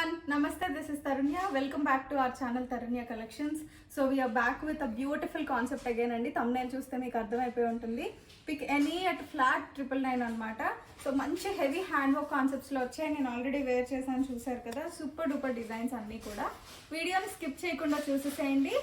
everyone, Namaste, this is Tarunya. Welcome back to our channel Tarunya Collections. So we are back with a beautiful concept again andi. Thumbnail చూస్తే మీకు అర్థమైపోయి ఉంటుంది. Pick any at flat 999 అన్నమాట. So మంచి heavy hand work concepts లో వచ్చాయి. నేను already wear చేశాను, చూసారు కదా. సూపర్ డూపర్ డిజైన్స్ అన్నీ కూడా. వీడియోని స్కిప్ చేయకుండా చూసేసేయండి.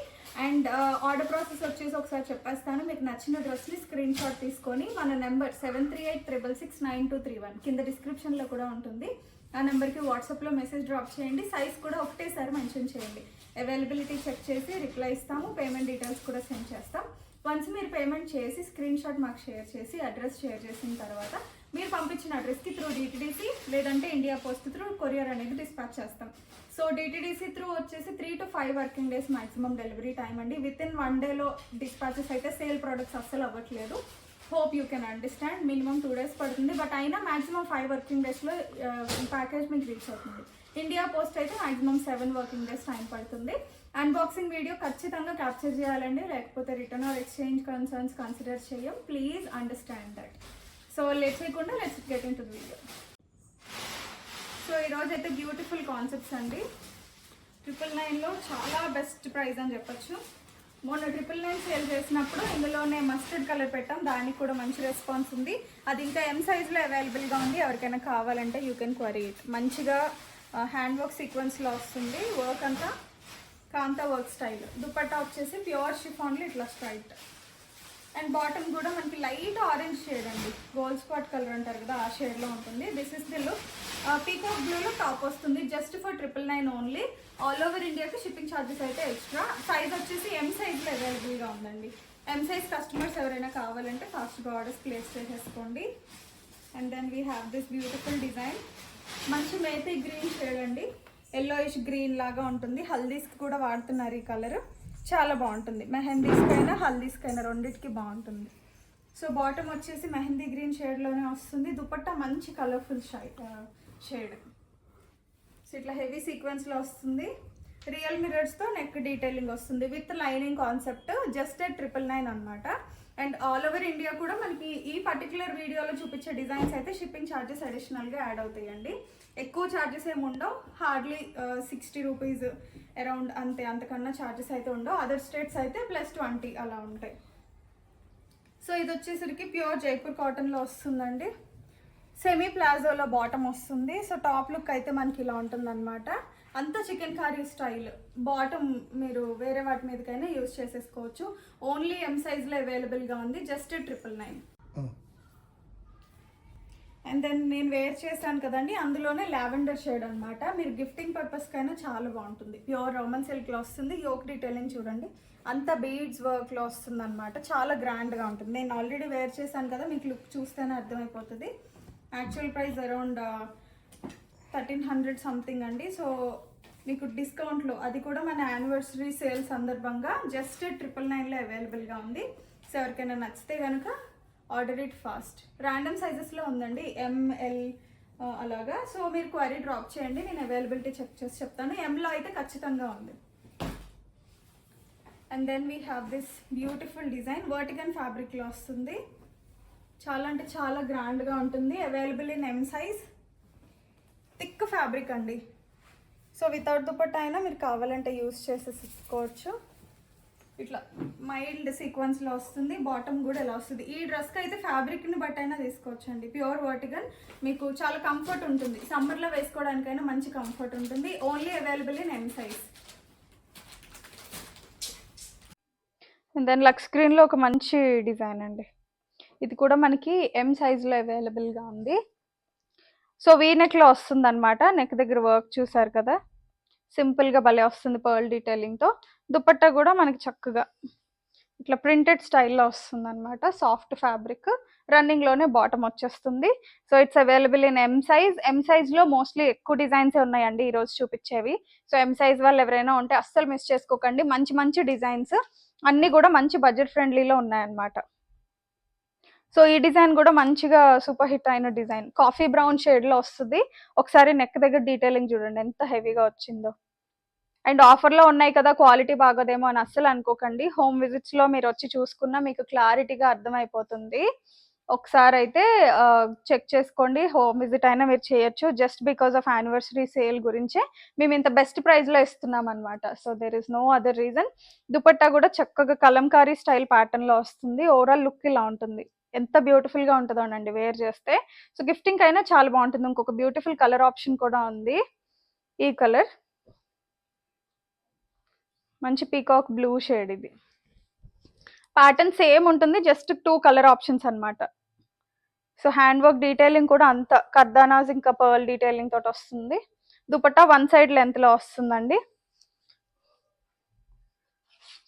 అండ్ ఆర్డర్ ప్రాసెస్ వచ్చేసి ఒకసారి చెప్పేస్తాను. మీకు నచ్చిన డ్రెస్ని స్క్రీన్ షాట్ తీసుకొని మన నెంబర్ 7386669231 కింద డిస్క్రిప్షన్లో కూడా ఉంటుంది. ఆ నెంబర్కి వాట్సాప్లో మెసేజ్ డ్రాప్ చేయండి. సైజ్ కూడా ఒకటేసారి మెన్షన్ చేయండి. అవైలబిలిటీ చెక్ చేసి రిప్లై ఇస్తాము. పేమెంట్ డీటెయిల్స్ కూడా సెండ్ చేస్తాం. వన్స్ మీరు పేమెంట్ చేసి స్క్రీన్ షాట్ మాకు షేర్ చేసి అడ్రస్ షేర్ చేసిన తర్వాత మీరు పంపించిన అడ్రస్కి త్రూ డిటిడిసి లేదంటే ఇండియా పోస్ట్ త్రూ కొరియర్ అనేది డిస్పాచ్ చేస్తాం. సో డిటిడిసి త్రూ వచ్చేసి 3 to 5 working days maximum delivery time అండి. విత్ ఇన్ 1 డేలో డిస్పాచెస్ అయితే సేల్ ప్రోడక్ట్స్ అస్సలు అవ్వట్లేదు. Hope you can understand. Minimum 2 days పడుతుంది, బట్ అయినా మాక్సిమం 5 వర్కింగ్ డేస్లో ఈ ప్యాకేజ్ మీకు రీచ్ అవుతుంది. ఇండియా పోస్ట్ అయితే మాక్సిమం 7 వర్కింగ్ డేస్ టైం పడుతుంది. అన్బాక్సింగ్ వీడియో ఖచ్చితంగా క్యాప్చర్ చేయాలండి, లేకపోతే return or exchange concerns consider చేయం. Please understand that. So late చేయకుండా let's get in to the video. So ఈరోజు అయితే బ్యూటిఫుల్ కాన్సెప్ట్స్ అండి. 999లో చాలా బెస్ట్ ప్రైస్ అని చెప్పొచ్చు. మొన్న 999 సేల్ చేసినప్పుడు ఇందులోనే మస్టర్డ్ కలర్ పెట్టాం, దానికి కూడా మంచి రెస్పాన్స్ ఉంది. అది ఇంకా ఎం సైజ్లో అవైలబుల్గా ఉంది. ఎవరికైనా కావాలంటే యూ కెన్ క్వరీ ఇట్. మంచిగా హ్యాండ్ వర్క్ సీక్వెన్స్లో వస్తుంది. వర్క్ అంతా కాంతా వర్క్ స్టైల్. దుపట్టా వచ్చేసి ప్యూర్ షిఫాన్లో ఇట్లా స్ట్రైట్. అండ్ బాటమ్ కూడా మనకి లైట్ ఆరెంజ్ షేడ్ అండి, గోల్డ్ స్పాట్ కలర్ అంటారు కదా, ఆ షేడ్లో ఉంటుంది. This is the look. Peacock బ్లూలో టాప్ వస్తుంది. Just for 999 only. All over ఇండియాకి షిప్పింగ్ ఛార్జెస్ అయితే ఎక్స్ట్రా. సైజ్ వచ్చేసి ఎం సైజ్లో అవైలబుల్గా ఉందండి. ఎం సైజ్ కస్టమర్స్ ఎవరైనా కావాలంటే ఫాస్ట్గా ఆర్డర్స్ ప్లేస్ చేసేసుకోండి. And then we have this beautiful design. మంచి మేతి గ్రీన్ షేడ్ అండి, ఎల్లోయిష్ గ్రీన్ లాగా ఉంటుంది. హల్దీస్కి కూడా వాడుతున్నారు ఈ కలర్. చాలా బాగుంటుంది. మెహందీస్కైనా హల్దీస్కైనా రెండింటికి బాగుంటుంది. సో బాటమ్ వచ్చేసి మెహందీ గ్రీన్ షేడ్లోనే వస్తుంది. దుపట్టా మంచి కలర్ఫుల్ షేడ్. సో ఇట్లా హెవీ సీక్వెన్స్లో వస్తుంది. రియల్ మిరర్స్తో నెక్ డీటెయిలింగ్ వస్తుంది విత్ లైనింగ్ కాన్సెప్ట్. జస్ట్ 999 అనమాట. అండ్ ఆల్ ఓవర్ ఇండియా కూడా మనకి ఈ పర్టికులర్ వీడియోలో చూపించే డిజైన్స్ అయితే షిప్పింగ్ ఛార్జెస్ అడిషనల్గా యాడ్ అవుతాయండి. ఎక్కువ ఛార్జెస్ ఏమి ఉండవు. హార్డ్లీ 60 రూపీస్ అరౌండ్ అంతే, అంతకన్నా ఛార్జెస్ అయితే ఉండవు. అదర్ స్టేట్స్ అయితే +20 అలా ఉంటాయి. సో ఇది వచ్చేసరికి ప్యూర్ జైపూర్ కాటన్లో వస్తుందండి. సెమీ ప్లాజోలో బాటమ్ వస్తుంది. సో టాప్ లుక్ అయితే మనకి ఇలా ఉంటుందన్నమాట. అంతా చికెన్ కర్రీ స్టైల్. బాటమ్ మీరు వేరే వాటి మీదకైనా యూజ్ చేసేసుకోవచ్చు. ఓన్లీ ఎం సైజ్లో అవైలబుల్గా ఉంది. జస్ట్ 999. అండ్ దెన్ నేను వేర్ చేశాను కదండి, అందులోనే లావెండర్ షేడ్ అనమాట. మీరు గిఫ్టింగ్ పర్పస్కైనా చాలా బాగుంటుంది. ప్యూర్ రోమన్ సిల్క్లో వస్తుంది. యోక్ డీటెయిలింగ్ చూడండి, అంతా బీడ్స్ వర్క్లో వస్తుంది అనమాట. చాలా గ్రాండ్గా ఉంటుంది. నేను ఆల్రెడీ వేర్ చేశాను కదా, మీకు లుక్ చూస్తేనే అర్థమైపోతుంది. యాక్చువల్ ప్రైస్ అరౌండ్ 1300 సంథింగ్ అండి. సో మీకు డిస్కౌంట్లో, అది కూడా మన యానివర్సరీ సేల్ సందర్భంగా జస్ట్ 999లో అవైలబుల్గా ఉంది. సో ఎవరికైనా నచ్చితే కనుక ఆర్డర్ ఇట్ ఫాస్ట్. ర్యాండమ్ సైజెస్లో ఉందండి, ఎంఎల్ అలాగా. సో మీరు క్వరీ డ్రాప్ చేయండి, నేను అవైలబిలిటీ చెక్ చేసి చెప్తాను. ఎంలో అయితే ఖచ్చితంగా ఉంది. And then we have this beautiful design. వర్టికన్ ఫ్యాబ్రిక్లో వస్తుంది. చాలా అంటే చాలా గ్రాండ్గా ఉంటుంది. Available in M size. Thick fabric అండి. సో వితౌట్ దుపట్టా అయినా మీరు కావాలంటే యూస్ చేసేసుకోవచ్చు. ఇట్లా మైల్డ్ సీక్వెన్స్లో వస్తుంది. బాటమ్ కూడా ఎలా వస్తుంది. ఈ డ్రెస్కి అయితే ఫ్యాబ్రిక్ని బట్టి అయినా తీసుకోవచ్చు అండి. ప్యూర్ వర్టికన్, మీకు చాలా కంఫర్ట్ ఉంటుంది. సమ్మర్లో వేసుకోవడానికైనా మంచి కంఫర్ట్ ఉంటుంది. Only available in M size. Then lush స్క్రీన్లో ఒక మంచి డిజైన్ అండి. ఇది కూడా మనకి ఎం సైజ్లో అవైలబుల్గా ఉంది. సో వీ నెక్లో వస్తుంది అనమాట. నెక్ దగ్గర వర్క్ చూసారు కదా, సింపుల్గా భలే వస్తుంది పర్ల్ డీటెయిలింగ్తో. దుపట్టా కూడా మనకి చక్కగా ఇట్లా ప్రింటెడ్ స్టైల్లో వస్తుంది అనమాట. Soft fabric. రన్నింగ్లోనే బాటమ్ వచ్చేస్తుంది. So it's available in M size. M సైజ్లో మోస్ట్లీ ఎక్కువ డిజైన్సే ఉన్నాయండి ఈరోజు చూపించేవి. సో ఎం సైజ్ వాళ్ళు ఎవరైనా ఉంటే అస్సలు మిస్ చేసుకోకండి. మంచి మంచి డిజైన్స్ అన్నీ కూడా మంచి బడ్జెట్ ఫ్రెండ్లీలో ఉన్నాయన్నమాట. సో ఈ డిజైన్ కూడా మంచిగా సూపర్ హిట్ అయిన డిజైన్. కాఫీ బ్రౌన్ షేడ్లో వస్తుంది. ఒకసారి నెక్ దగ్గర డీటెయిలింగ్ చూడండి ఎంత హెవీగా వచ్చిందో. అండ్ ఆఫర్లో ఉన్నాయి కదా, క్వాలిటీ బాగోదేమో అని అస్సలు అనుకోకండి. హోమ్ విజిట్స్లో మీరు వచ్చి చూసుకున్నా మీకు క్లారిటీగా అర్థమైపోతుంది. ఒకసారి అయితే చెక్ చేసుకోండి, హోమ్ విజిట్ అయినా మీరు చేయొచ్చు. Just because of anniversary sale గురించే మేము ఇంత బెస్ట్ ప్రైస్లో ఇస్తున్నాం అనమాట. So there is no other reason. Dupatta కూడా చక్కగా కలంకారీ స్టైల్ ప్యాటర్న్లో వస్తుంది. ఓవరాల్ లుక్ ఇలా ఉంటుంది. ఎంత బ్యూటిఫుల్గా ఉంటుందో అండి వేర్ చేస్తే. సో గిఫ్టింగ్ అయినా చాలా బాగుంటుంది. ఇంకొక బ్యూటిఫుల్ కలర్ ఆప్షన్ కూడా ఉంది. ఈ కలర్ మంచి పీకాక్ బ్లూ షేడ్. ఇది ప్యాటర్న్ సేమ్ ఉంటుంది, జస్ట్ 2 కలర్ ఆప్షన్స్ అనమాట. సో హ్యాండ్ వర్క్ డీటెయిలింగ్ కూడా అంత కర్దానాస్ ఇంకా పర్ల్ డీటెయిలింగ్ తోటి వస్తుంది. దుపట్టా 1 సైడ్ లెంత్ లో వస్తుందండి.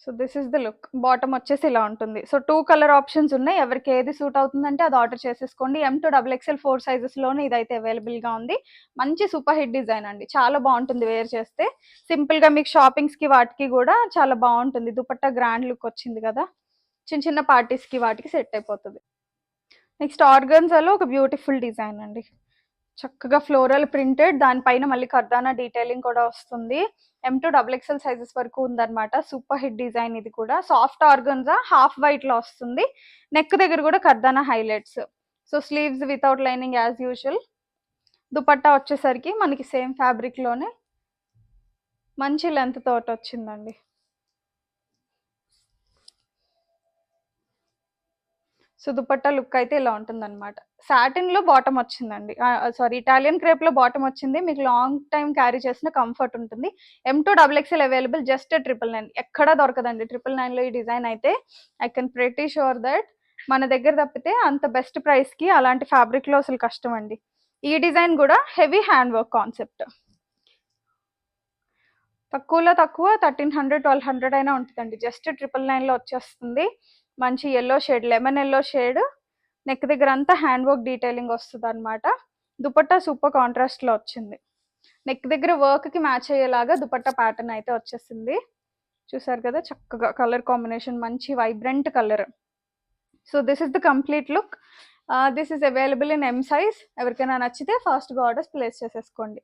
So this is the look. Bottom వచ్చేసి ఇలా ఉంటుంది. సో 2 కలర్ ఆప్షన్స్ ఉన్నాయి. ఎవరికి ఏది సూట్ అవుతుందంటే అది ఆర్డర్ చేసేసుకోండి. M2XXL 4 సైజెస్ లోనే ఇదైతే అవైలబుల్ గా ఉంది. మంచి సూపర్ హిట్ డిజైన్ అండి, చాలా బాగుంటుంది వేర్ చేస్తే. సింపుల్ గా మీకు షాపింగ్స్ కి వాటికి కూడా చాలా బాగుంటుంది. దుపట్టా గ్రాండ్ లుక్ వచ్చింది కదా, చిన్న చిన్న పార్టీస్ కి వాటికి సెట్ అయిపోతుంది. నెక్స్ట్ ఆర్గన్జాలో ఒక బ్యూటిఫుల్ డిజైన్ అండి, చక్కగా ఫ్లోరల్ ప్రింటెడ్, దానిపైన మళ్ళీ కర్దానా డీటెయిలింగ్ కూడా వస్తుంది. M2XXL సైజెస్ వరకు ఉందన్నమాట. సూపర్ హిట్ డిజైన్ ఇది కూడా. సాఫ్ట్ ఆర్గన్జా హాఫ్ వైట్ లో వస్తుంది. నెక్ దగ్గర కూడా కర్దానా highlights. So sleeves without lining as usual. Dupatta వచ్చేసరికి మనకి సేమ్ ఫ్యాబ్రిక్ లోనే మంచి లెంత్ తోటి వచ్చిందండి. సో దుపట్టా లుక్ అయితే ఇలా ఉంటుంది అనమాట. సాటిన్ లో బాటమ్ వచ్చిందండి, సారీ ఇటాలియన్ క్రేప్ లో బాటమ్ వచ్చింది. మీకు లాంగ్ టైం క్యారీ చేసిన కంఫర్ట్ ఉంటుంది. M2XXL available, just 999. ఎక్కడా దొరకదండి 999 లో ఈ డిజైన్ అయితే. I can pretty sure that మన దగ్గర తప్పితే అంత బెస్ట్ ప్రైస్ కి అలాంటి ఫ్యాబ్రిక్ లో అసలు కష్టం అండి. ఈ డిజైన్ కూడా హెవీ హ్యాండ్ వర్క్ కాన్సెప్ట్. తక్కువలో తక్కువ 1300 1200 అయినా ఉంటుందండి. జస్ట్ 999 లో వచ్చేస్తుంది. మంచి yellow shade, lemon yellow shade. Neck దగ్గర అంతా హ్యాండ్ వర్క్ డీటెయిలింగ్ వస్తుంది అనమాట. దుపట్టా సూపర్ కాంట్రాస్ట్ లో వచ్చింది. నెక్ దగ్గర వర్క్ కి మ్యాచ్ అయ్యేలాగా దుపట్టా ప్యాటర్న్ అయితే వచ్చేసింది. చూసారు కదా, చక్కగా కలర్ కాంబినేషన్ మంచి vibrant colour. So this is the complete look. This is available in M size. ఎవరికైనా నచ్చితే ఫాస్ట్గా ఆర్డర్స్ ప్లేస్ చేసేసుకోండి.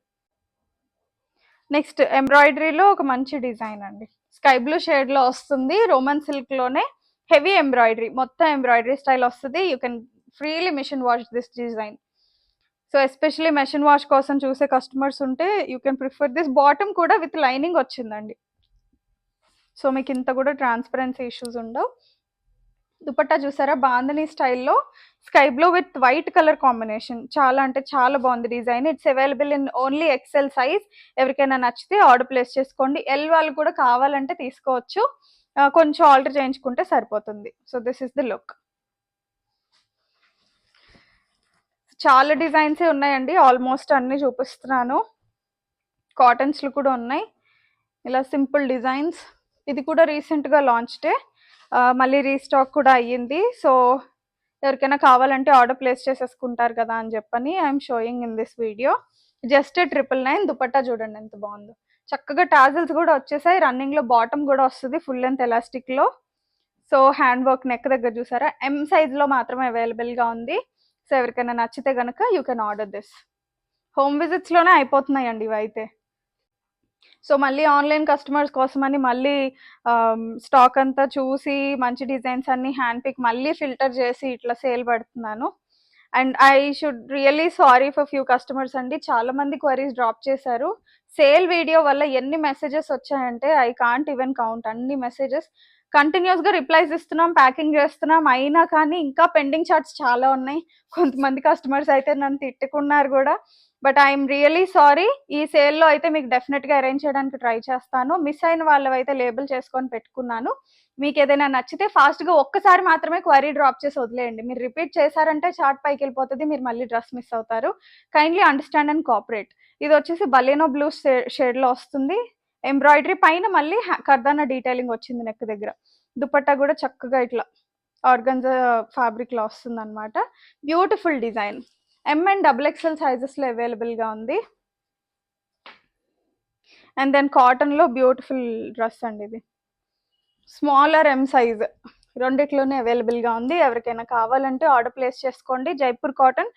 నెక్స్ట్ ఎంబ్రాయిడరీలో ఒక మంచి డిజైన్ అండి, స్కై బ్లూ షేడ్ లో వస్తుంది. రోమన్ సిల్క్ లోనే హెవీ ఎంబ్రాయిడరీ, మొత్తం ఎంబ్రాయిడరీ స్టైల్ వస్తుంది. You can freely machine wash this design. So especially machine wash కోసం చూసే కస్టమర్స్ ఉంటే you can prefer this. Bottom కూడా విత్ లైనింగ్ వచ్చిందండి. సో మీకు ఇంత కూడా ట్రాన్స్పరెన్సీ ఇష్యూస్ ఉండవు. దుపట్టా చూసారా, బాందని స్టైల్లో sky blue with white colour combination. చాలా అంటే చాలా బాగుంది design. It's available in only XL size. ఎవరికైనా నచ్చితే ఆర్డర్ ప్లేస్ చేసుకోండి. L వాళ్ళు కూడా కావాలంటే తీసుకోవచ్చు, కొంచెం ఆల్టర్ చేయించుకుంటే సరిపోతుంది. So this is the look. చాలా డిజైన్సే ఉన్నాయండి, ఆల్మోస్ట్ అన్ని చూపిస్తున్నాను. కాటన్స్లు కూడా ఉన్నాయి, ఇలా సింపుల్ డిజైన్స్. ఇది కూడా రీసెంట్గా లాంచ్డే, మళ్ళీ రీస్టాక్ కూడా అయ్యింది. సో ఎవరికైనా కావాలంటే ఆర్డర్ ప్లేస్ చేసేసుకుంటారు కదా అని చెప్పని I'm showing in this video. Just 999. Dupatta చూడండి ఎంత బాగుందో. చక్కగా టాజిల్స్ కూడా వచ్చేసాయి. రన్నింగ్ లో బాటమ్ కూడా వస్తుంది ఫుల్ లెంత్ ఎలాస్టిక్ లో. సో హ్యాండ్ వర్క్ నెక్ దగ్గర చూసారా, M సైజ్ లో మాత్రమే అవైలబుల్ గా ఉంది. సో ఎవరికైనా నచ్చితే కనుక you can order this. Home visits లోనే అయిపోతున్నాయండి ఇవైతే. సో మళ్ళీ ఆన్లైన్ కస్టమర్స్ కోసమని మళ్ళీ స్టాక్ అంతా చూసి మంచి డిజైన్స్ అన్ని హ్యాండ్ పిక్ మళ్ళీ ఫిల్టర్ చేసి ఇట్లా సేల్ పెడుతున్నాను. And I should really sorry for few customers అండి, చాలా మంది క్వరీస్ డ్రాప్ చేశారు. సేల్ వీడియో వల్ల ఎన్ని మెసేజెస్ వచ్చాయంటే ఐ కాంట్ ఈవెన్ కౌంట్. అన్ని మెసేజెస్ కంటిన్యూస్ గా రిప్లైస్ ఇస్తున్నాం, ప్యాకింగ్ చేస్తున్నాం, అయినా కానీ ఇంకా పెండింగ్ చార్ట్స్ చాలా ఉన్నాయి. కొంతమంది కస్టమర్స్ అయితే నన్ను తిట్టుకున్నారు కూడా. But I'm really sorry. ఈ సేల్లో అయితే మీకు డెఫినెట్గా అరేంజ్ చేయడానికి ట్రై చేస్తాను. మిస్ అయిన వాళ్ళు అయితే లేబుల్ చేసుకొని పెట్టుకున్నాను. మీకు ఏదైనా నచ్చితే ఫాస్ట్గా ఒక్కసారి మాత్రమే క్వరీ డ్రాప్ చేసి వదిలేయండి. మీరు రిపీట్ చేశారంటే చార్ట్ పైకి వెళ్ళిపోతుంది, మీరు మళ్ళీ డ్రెస్ మిస్ అవుతారు. Kindly understand and cooperate. ఇది వచ్చేసి బలేనో బ్లూ షేడ్లో వస్తుంది. ఎంబ్రాయిడరీ పైన మళ్ళీ కర్దానా డీటెయిలింగ్ వచ్చింది నెక్ దగ్గర. దుపట్టా కూడా చక్కగా ఇట్లా ఆర్గన్జా ఫ్యాబ్రిక్ లో వస్తుంది అనమాట. Beautiful design. M and XXL sizes లో అవైలబుల్ గా ఉంది. అండ్ దెన్ కాటన్ లో బ్యూటిఫుల్ డ్రెస్ అండి ఇది. స్మాలర్ M సైజ్ రెండిట్లోనే అవైలబుల్ గా ఉంది. ఎవరికైనా కావాలంటే ఆర్డర్ ప్లేస్ చేసుకోండి. జైపూర్ కాటన్,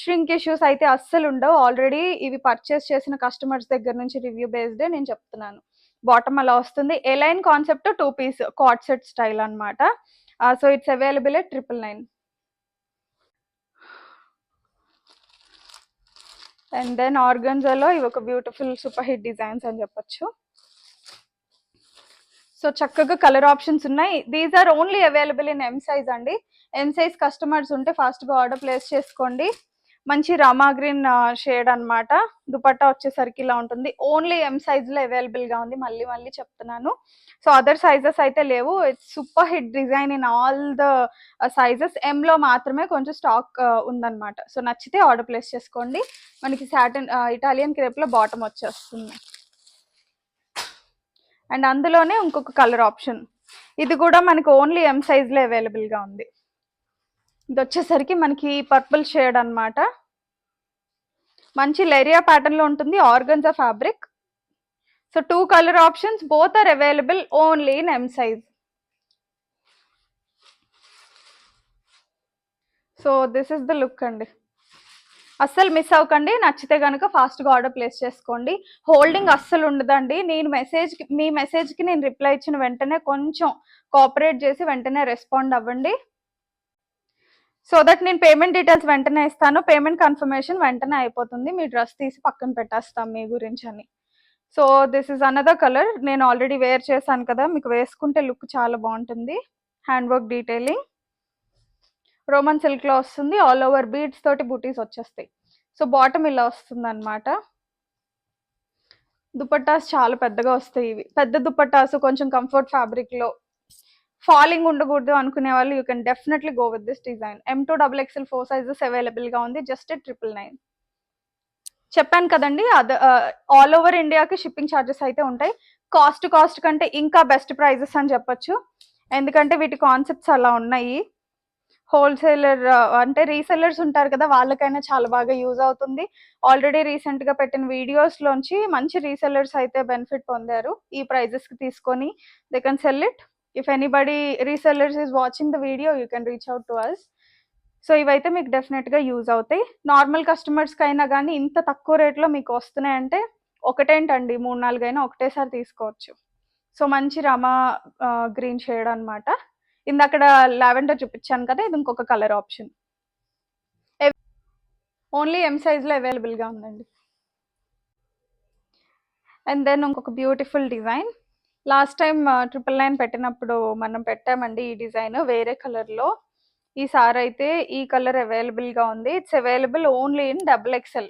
ష్రింక్ ఇష్యూస్ అయితే అస్సలు ఉండవు. ఆల్రెడీ ఇవి పర్చేస్ చేసిన కస్టమర్స్ దగ్గర నుంచి రివ్యూ బేస్డే నేను చెప్తున్నాను. బాటమ్ అలా వస్తుంది. A line concept 2 piece coord set style అనమాట. So it's available at 999. And then ఆర్గన్జాలో ఇవి ఒక బ్యూటిఫుల్ సూపర్ హిట్ డిజైన్స్ అని చెప్పొచ్చు. సో చక్కగా కలర్ ఆప్షన్స్ ఉన్నాయి. These are only available in M size అండి. ఎం సైజ్ కస్టమర్స్ ఉంటే ఫాస్ట్గా ఆర్డర్ ప్లేస్ చేసుకోండి. మంచి రామా గ్రీన్ షేడ్ అనమాట. దుపట్టా వచ్చేసరికి ఇలా ఉంటుంది. ఓన్లీ ఎం సైజ్లో అవైలబుల్గా ఉంది, మళ్ళీ మళ్ళీ చెప్తున్నాను. సో అదర్ సైజెస్ అయితే లేవు. It's super hit design in all the sizes. ఎంలో మాత్రమే కొంచెం స్టాక్ ఉందన్నమాట. సో నచ్చితే ఆర్డర్ ప్లేస్ చేసుకోండి. మనకి సాటిన్ ఇటాలియన్ క్రేప్లో బాటమ్ వచ్చేస్తుంది. అండ్ అందులోనే ఇంకొక కలర్ ఆప్షన్, ఇది కూడా మనకి ఓన్లీ ఎం సైజ్లో అవైలబుల్గా ఉంది. ఇది వచ్చేసరికి మనకి పర్పుల్ షేడ్ అనమాట. మంచి లెరియా ప్యాటర్న్ లో ఉంటుంది, organza fabric. So 2 colour options, both are available only in M size. So this is the look అండి. అస్సలు మిస్ అవ్వకండి. నచ్చితే కనుక ఫాస్ట్గా ఆర్డర్ ప్లేస్ చేసుకోండి. హోల్డింగ్ అస్సలు ఉండదండి. నేను మీ మెసేజ్కి నేను రిప్లై ఇచ్చిన వెంటనే కొంచెం కోఆపరేట్ చేసి వెంటనే రెస్పాండ్ అవ్వండి. సో దట్ నేను పేమెంట్ డీటెయిల్స్ వెంటనే ఇస్తాను. పేమెంట్ కన్ఫర్మేషన్ వెంటనే అయిపోతుంది. మీ డ్రెస్ తీసి పక్కన పెట్టేస్తాం మీ గురించి అని. So this is another colour. నేను ఆల్రెడీ వేర్ చేశాను కదా, మీకు వేసుకుంటే లుక్ చాలా బాగుంటుంది. హ్యాండ్ వర్క్ డీటెయిలింగ్, రోమన్ సిల్క్లో వస్తుంది. ఆల్ ఓవర్ బీడ్స్ తోటి బూటీస్ వచ్చేస్తాయి. సో బాటమ్ ఇలా వస్తుంది అనమాట. దుపట్టాస్ చాలా పెద్దగా వస్తాయి. ఇవి పెద్ద దుపట్టాస్, కొంచెం కంఫర్ట్ ఫ్యాబ్రిక్లో ఫాలింగ్ ఉండకూడదు అనుకునే వాళ్ళు you can definitely go with this design. M2 XXL 4 sizes అవైలబుల్గా ఉంది. జస్ట్ 999. చెప్పాను కదండి, ఆల్ ఓవర్ ఇండియాకి షిప్పింగ్ ఛార్జెస్ అయితే ఉంటాయి. కాస్ట్ కంటే ఇంకా బెస్ట్ ప్రైజెస్ అని చెప్పొచ్చు. ఎందుకంటే వీటి కాన్సెప్ట్స్ అలా ఉన్నాయి. హోల్సేలర్ అంటే రీసెల్లర్స్ ఉంటారు కదా, వాళ్ళకైనా చాలా బాగా యూజ్ అవుతుంది. ఆల్రెడీ రీసెంట్గా పెట్టిన వీడియోస్లోంచి మంచి రీసెల్లర్స్ అయితే బెనిఫిట్ పొందారు. ఈ ప్రైజెస్కి తీసుకొని they can sell it. If anybody resellers is watching the video, you can reach out to us. So ఇవైతే మీకు డెఫినెట్గా యూజ్ అవుతాయి. నార్మల్ కస్టమర్స్కి అయినా కానీ ఇంత తక్కువ రేట్లో మీకు వస్తున్నాయంటే ఒకటేంటండి, 3-4 అయినా ఒకటేసారి తీసుకోవచ్చు. సో మంచి రమా గ్రీన్ షేడ్ అనమాట. ఇందక్కడ లావెండర్ చూపించాను కదా, ఇది ఇంకొక కలర్ ఆప్షన్. ఓన్లీ ఎం సైజ్లో అవైలబుల్గా ఉందండి. అండ్ దెన్ ఇంకొక బ్యూటిఫుల్ డిజైన్. లాస్ట్ టైం 999 పెట్టినప్పుడు మనం పెట్టామండి ఈ డిజైన్ వేరే కలర్లో. ఈసారి అయితే ఈ కలర్ అవైలబుల్గా ఉంది. It's available only in XXL.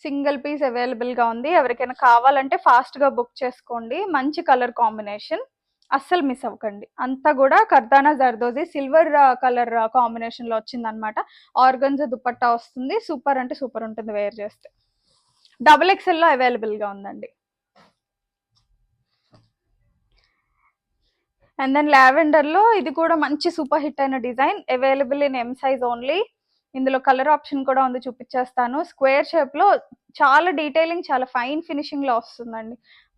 Single piece అవైలబుల్గా ఉంది. ఎవరికైనా కావాలంటే ఫాస్ట్గా బుక్ చేసుకోండి. మంచి కలర్ కాంబినేషన్, అస్సలు మిస్ అవ్వకండి. అంతా కూడా కర్దానా జర్దోజీ సిల్వర్ కలర్ కాంబినేషన్లో వచ్చిందనమాట. ఆర్గన్జా దుపట్టా వస్తుంది. సూపర్ అంటే సూపర్ ఉంటుంది వేర్ చేస్తే. XXL లో అవైలబుల్గా ఉందండి. అండ్ దెన్ లావెండర్లో ఇది కూడా మంచి సూపర్ హిట్ అయిన design, available in M size only. ఇందులో కలర్ ఆప్షన్ కూడా ఉంది, చూపించేస్తాను. స్క్వేర్ షేప్లో చాలా డీటెయిలింగ్, చాలా ఫైన్ ఫినిషింగ్లో వస్తుందండి.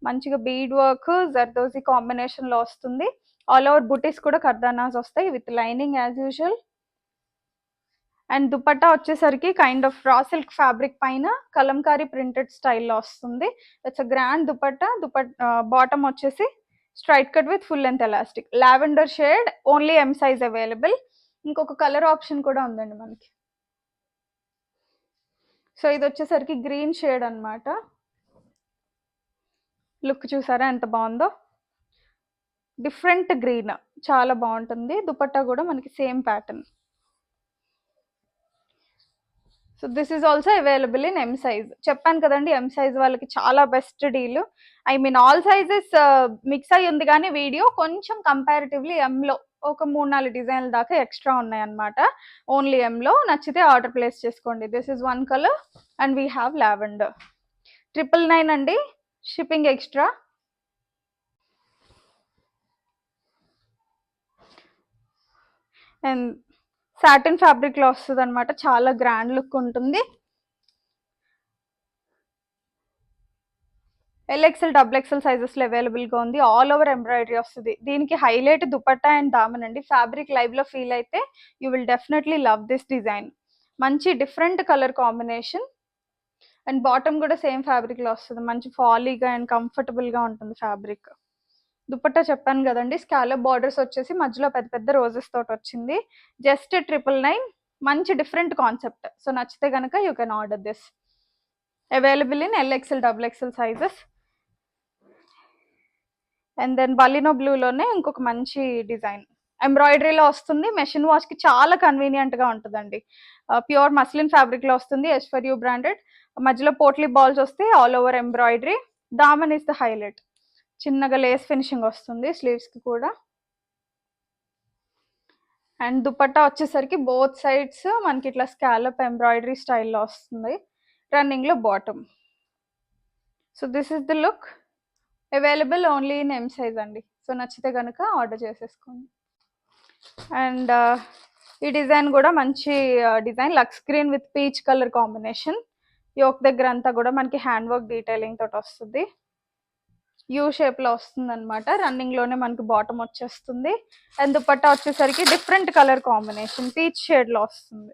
మంచిగా బీడ్ వర్క్ జర్దోజీ కాంబినేషన్లో వస్తుంది. ఆల్ ఓవర్ బుటీస్ కూడా కర్దానాస్ వస్తాయి with lining as usual. And dupatta వచ్చేసరికి kind of raw silk fabric పైన కలంకారీ ప్రింటెడ్ స్టైల్లో వస్తుంది. It's a grand dupatta. Bottom వచ్చేసి straight cut with full length elastic. Lavender shade, only M size available. ఇంకొక కలర్ ఆప్షన్ కూడా ఉందండి మనకి. సో ఇది వచ్చేసరికి గ్రీన్ షేడ్ అనమాట. లుక్ చూసారా ఎంత బాగుందో, డిఫరెంట్ గ్రీన్, చాలా బాగుంటుంది. దుపట్టా కూడా మనకి same pattern. So this is also available in M size. చెప్పాను కదండి, ఎం సైజ్ వాళ్ళకి చాలా best deal. I mean all sizes mix అయ్యి ఉంది, కానీ వీడియో కొంచెం కంపారిటివ్లీ ఎంలో ఒక 3-4 డిజైన్ల దాకా ఎక్స్ట్రా ఉన్నాయన్నమాట. ఓన్లీ ఎంలో. నచ్చితే ఆర్డర్ ప్లేస్ చేసుకోండి. This is one colour and we have lavender. 999 అండి, షిప్పింగ్ ఎక్స్ట్రా. అండ్ సాటిన్ ఫ్యాబ్రిక్లో వస్తుంది అనమాట. చాలా గ్రాండ్ లుక్ ఉంటుంది. LXL XXL సైజెస్లో అవైలబుల్గా ఉంది. ఆల్ ఓవర్ ఎంబ్రాయిడరీ వస్తుంది. దీనికి హైలైట్ దుపట్టా అండ్ దామన్ అండి. ఫ్యాబ్రిక్ లైవ్లో ఫీల్ అయితే you will definitely love this design. మంచి different colour combination. And bottom కూడా సేమ్ ఫ్యాబ్రిక్లో వస్తుంది. మంచి ఫాలీగా అండ్ కంఫర్టబుల్గా ఉంటుంది ఫ్యాబ్రిక్. దుపట్టా చెప్పాను కదండి, స్కాలప్ బార్డర్స్ వచ్చేసి మధ్యలో పెద్ద పెద్ద రోజెస్ తోటి వచ్చింది. జస్ట్ 999. మంచి డిఫరెంట్ కాన్సెప్ట్. సో నచ్చితే కనుక you can order this. Available in L XL XXL sizes. And then బలినో బ్లూలోనే ఇంకొక మంచి డిజైన్ ఎంబ్రాయిడరీలో వస్తుంది. మెషిన్ వాష్కి చాలా కన్వీనియంట్గా ఉంటుందండి. ప్యూర్ మస్లిన్ ఫ్యాబ్రిక్లో వస్తుంది, S4U బ్రాండెడ్. మధ్యలో పోట్లీ బాల్స్ వస్తే ఆల్ ఓవర్ ఎంబ్రాయిడరీ. దామన్ ఇస్ ద హైలైట్. చిన్నగా లేస్ ఫినిషింగ్ వస్తుంది స్లీవ్స్కి కూడా. అండ్ దుపట్టా వచ్చేసరికి బోత్ సైడ్స్ మనకి ఇట్లా స్కాలప్ ఎంబ్రాయిడరీ స్టైల్లో వస్తుంది, రన్నింగ్లో bottom. So this is the look. Available only in M size అండి. సో నచ్చితే కనుక ఆర్డర్ చేసేసుకోండి. అండ్ ఈ డిజైన్ కూడా మంచి design, lush green with peach colour combination. Yoke దగ్గర అంతా కూడా మనకి హ్యాండ్ వర్క్ డీటెయిలింగ్ తోటి వస్తుంది. యూ షేప్లో వస్తుంది అనమాట. రన్నింగ్లోనే మనకి బాటమ్ వచ్చేస్తుంది. అండ్ దుపట్టా వచ్చేసరికి డిఫరెంట్ కలర్ కాంబినేషన్, పీచ్ షేడ్లో వస్తుంది.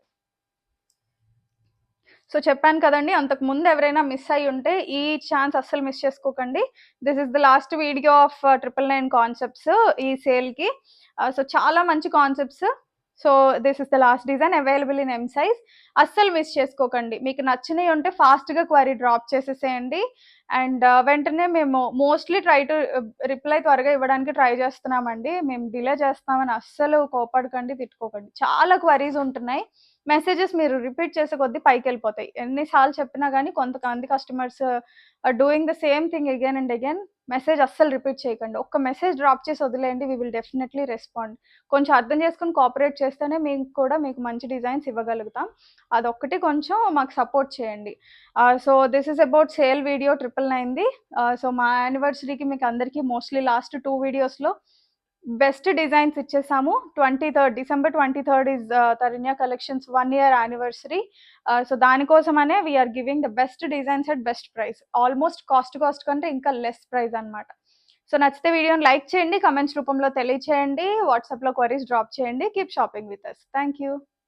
సో చెప్పాను కదండి, అంతకు ముందు ఎవరైనా మిస్ అయ్యి ఉంటే ఈ ఛాన్స్ అస్సలు మిస్ చేసుకోకండి. This is the last video of 999 concepts ఈ సేల్కి. సో చాలా మంచి concepts. So this is the last design available in M size. అస్సలు మిస్ చేసుకోకండి. మీకు నచ్చినవి ఉంటే ఫాస్ట్గా క్వరీ డ్రాప్ చేసేసేయండి. అండ్ వెంటనే మేము మోస్ట్లీ ట్రై టు రిప్లై త్వరగా ఇవ్వడానికి ట్రై చేస్తున్నామండి. మేము డిలే చేస్తామని అస్సలు కోపడకండి, తిట్టుకోకండి. చాలా క్వరీస్ ఉంటున్నాయి. మెసేజెస్ మీరు రిపీట్ చేసే కొద్దీ పైకి వెళ్ళిపోతాయి. ఎన్నిసార్లు చెప్పినా కానీ కొంతమంది customers doing the same thing again and again. Message అస్సలు రిపీట్ చేయకండి. ఒక్క మెసేజ్ డ్రాప్ చేసి వదిలేయండి, వీ విల్ డెఫినెట్లీ రెస్పాండ్. కొంచెం అర్థం చేసుకుని కోఆపరేట్ చేస్తేనే మేము కూడా మీకు మంచి డిజైన్స్ ఇవ్వగలుగుతాం. అదొక్కటి కొంచెం మాకు సపోర్ట్ చేయండి. So this is about sale video 999ది. సో మా యానివర్సరీకి మీకు అందరికీ మోస్ట్లీ లాస్ట్ 2 వీడియోస్లో బెస్ట్ డిజైన్స్ ఇచ్చేసాము. December 23rd is Tarunya collections 1 year anniversary. So దానికోసమనే we are giving the best designs at best price. Almost cost కంటే ఇంకా లెస్ ప్రైస్ అనమాట. సో నచ్చితే వీడియోని లైక్ చేయండి, కమెంట్స్ రూపంలో తెలియచేయండి, వాట్సాప్లో క్వరీస్ డ్రాప్ చేయండి. Keep shopping with us. Thank you.